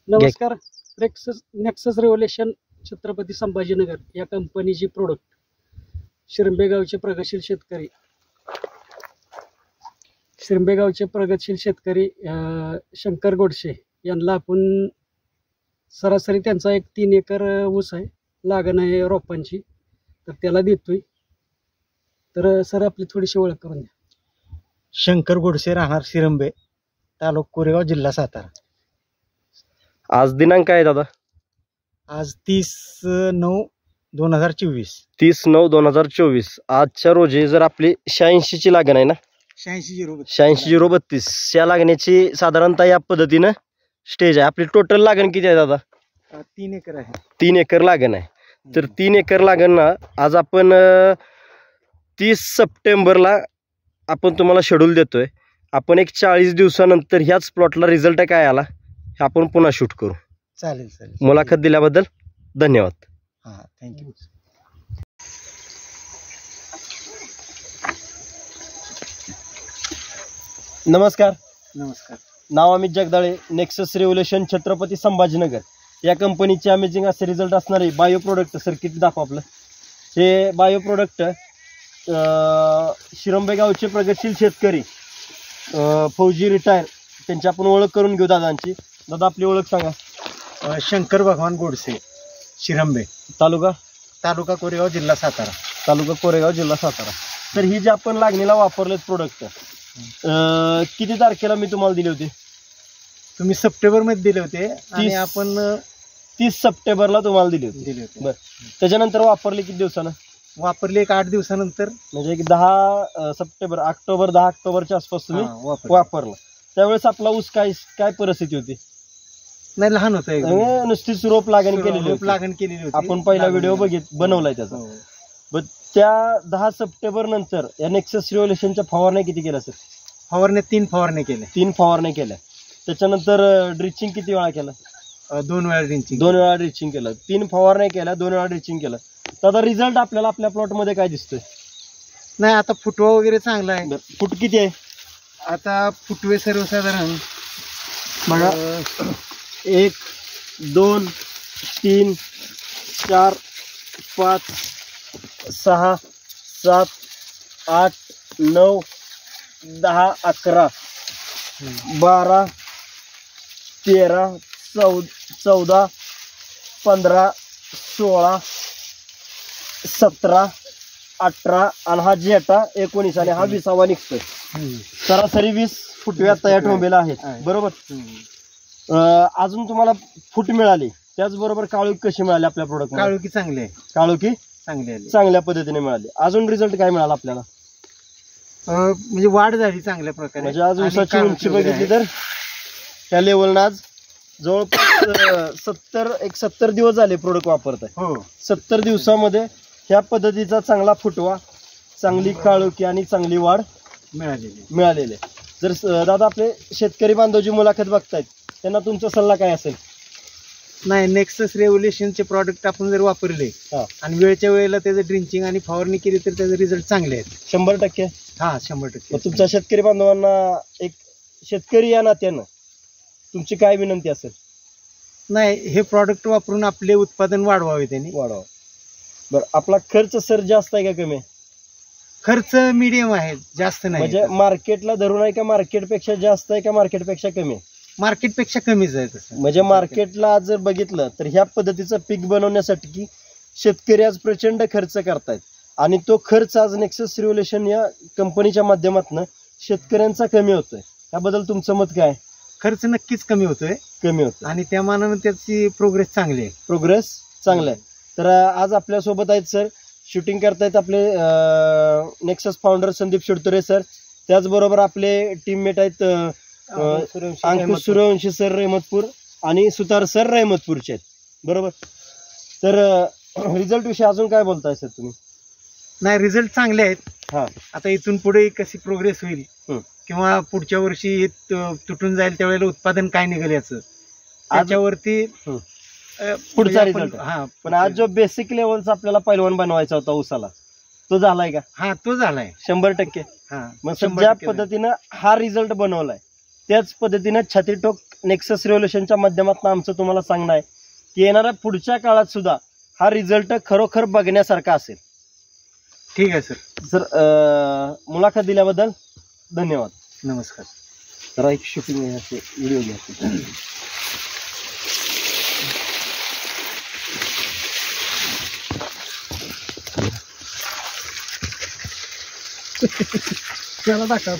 नमस्कार. Nexus revolution Chhatrapati Sambhajinagar या कंपनीची प्रोडक्ट शिरंबेगावचे प्रगतशील शेतकरी शंकर गोडसे यांना आपण सरासरी त्यांचा एक 3 एकर ऊस आहे, लागण आहे रोपांची, तर त्याला देतोय. तर सर आपली थोडीशी ओळख करून द्या. शंकर गोडसे, राहणार शिरंबे, तालुका कोरेगाव, जिल्हा सातारा. आज दिनांक काय दादा? आज 30/9/2024. 30/9/2024. आजच्या रोजी जर आपली 86 ची लागण आहे ना, 86/032 या लागण्याची साधारणतः या पद्धतीनं स्टेज आहे. आपली टोटल लागण किती आहे दादा? 3 एकर आहे. 3 एकर लागण आहे. तर 3 एकर लागण आज आपण 30 सप्टेंबरला आपण तुम्हाला शेड्यूल देतोय. आपण एक 40 दिवसानंतर ह्याच प्लॉटला रिझल्ट काय आला हे आपण पुन्हा शूट करू. चालेल. मुलाखत दिल्याबद्दल धन्यवाद. हां, थँक्यू. नमस्कार. नमस्कार. अमित जगदाळे, नेक्सस रेव्होल्यूशन छत्रपती संभाजीनगर या कंपनीचे अमेझिंग असे रिझल्ट असणारे बायो प्रोडक्ट सर्किट दाखव. आपलं हे बायो प्रोडक्ट शिरंबे गावचे प्रगतशील शेतकरी फौजी रिटायर त्यांची आपण ओळख करून घेऊ. दादांची. दादा आपली ओळख सांगा. शंकर भगवान गोडसे, शिरंबे, तालुका कोरेगाव, जिल्हा सातारा. तर ही जी आपण लागणीला वापरलेत प्रोडक्ट किती तारखेला मी तुम्हाला दिले होते? तुम्ही सप्टेंबर मध्ये दिले होते आणि आपण 30 सप्टेंबरला तुम्हाला दिले होते. बरं, त्याच्यानंतर वापरले किती दिवसानं? वापरले एक 8 दिवसानंतर, म्हणजे एक 10 सप्टेंबर 10 ऑक्टोबरच्या आसपास तुम्ही वापरला. त्यावेळेस आपला ऊस काय परिस्थिती होती? नाही, लहान होतं, नुसतीच रोप लागण केलेली होती. आपण पहिला व्हिडिओ बनवलाय त्याचा. बट त्या 10 सप्टेंबर नंतर या नेक्सस रेव्होल्यूशनच्या फवारण्या किती केल्या सर? 3 फवारण्या केल्या. 3 फवारण्या केल्या. त्याच्यानंतर ड्रिचिंग किती वेळा केलं? 2 वेळा ड्रिचिंग. 2 वेळा ड्रिचिंग केलं. 3 फवारण्या केल्या, 2 वेळा ड्रिचिंग केलं. तर आता रिझल्ट आपल्याला आपल्या प्लॉट मध्ये काय दिसतोय? नाही, आता फुटवा वगैरे चांगला आहे. फूट किती आहे आता? फुटवे सर्वसाधारण बघा, 1 2 3 4 5 6 7 8 9 10 11 12 13 14 15 16 17 18 आणि हा जेटा 19 आणि हा 20वा निघतोय. सरासरी 20 फुटव्या तयार ठेवलेला आहेत. बरोबर. अजून तुम्हाला फूट मिळाली, त्याचबरोबर काळोखी कशी मिळाली आपल्या प्रोडक्ट? काळोखी चांगली आहे. काळोखी चांगल्या पद्धतीने मिळाली. अजून रिझल्ट काय मिळाला आपल्याला? म्हणजे वाढ झाली चांगल्या प्रकारे. म्हणजे आज ऊसाची उंची बघितली तर त्या लेवलनं आज जवळपास 70 दिवस झाले प्रोडक्ट वापरताय. हो. 70 दिवसामध्ये ह्या पद्धतीचा चांगला फुटवा, चांगली काळोखी आणि चांगली वाढ मिळालेली. जर दादा आपले शेतकरी बांधव जी मुलाखत बघतायत त्यांना तुमचा सल्ला काय असेल? नाही, नेक्सस रेव्होल्यूशनचे प्रॉडक्ट आपण जर वापरले आणि वेळच्या वेळेला त्याचं ड्रिंचिंग आणि फवारणी केली तर त्याचे रिझल्ट चांगले आहेत. 100%. हा, 100%. तुमच्या शेतकरी बांधवांना एक शेतकरी या नात्यानं तुमची काय विनंती असेल? नाही, हे प्रॉडक्ट वापरून आपले उत्पादन वाढवावे त्यांनी. बरं, आपला खर्च सर जास्त आहे का कमी आहे? खर्च मीडियम आहे, जास्त नाही. म्हणजे मार्केटला धरून आहे का मार्केटपेक्षा जास्त आहे का मार्केटपेक्षा कमी आहे? मार्केटपेक्षा कमीच आहे तसं. म्हणजे मार्केटला आज जर बघितलं तर ह्या पद्धतीचं पीक बनवण्यासाठी की शेतकरी आज प्रचंड खर्च करतायत आणि तो खर्च आज नेक्सस रेव्होल्यूशन या कंपनीच्या माध्यमातून शेतकऱ्यांचा कमी होतोय. त्याबद्दल तुमचं मत काय? खर्च नक्कीच कमी होतोय आणि त्या मानाने त्याची प्रोग्रेस चांगली आहे. तर आज आपल्यासोबत आहेत सर, शूटिंग करतायत आपले नेक्सस फाउंडर संदीप शिडतोरे सर. त्याचबरोबर आपले टीममेट आहेत अंकुश सूर्यवंशी सर रहमतपूर आणि सुतार सर रहमतपूरचे आहेत. बरोबर. तर रिझल्ट विषयी अजून काय बोलताय सर तुम्ही? नाही, रिझल्ट चांगले आहेत. आता इथून पुढे कशी प्रोग्रेस होईल किंवा पुढच्या वर्षी तुटून जाईल त्यावेळेला उत्पादन काय निघेल याचं त्याच्यावरती पुढचा रिझल्ट. पण आज जो बेसिक लेवलचा आपल्याला पैलवान बनवायचा होता ऊसाला, तो झालाय का? हा, तो झालाय 100%. मग ज्या पद्धतीनं हा रिझल्ट बनवलाय त्याच पद्धतीने छातीटोक नेक्सस रेव्होल्युशनच्या माध्यमातून आमचं तुम्हाला सांगणं आहे की येणाऱ्या पुढच्या काळात सुद्धा हा रिझल्ट खरोखर बघण्यासारखा असेल. ठीक आहे सर. सर मुलाखत दिल्याबद्दल धन्यवाद. नमस्कार. जरा एक शूटिंग व्हिडिओ घ्या. त्याला दाखवा.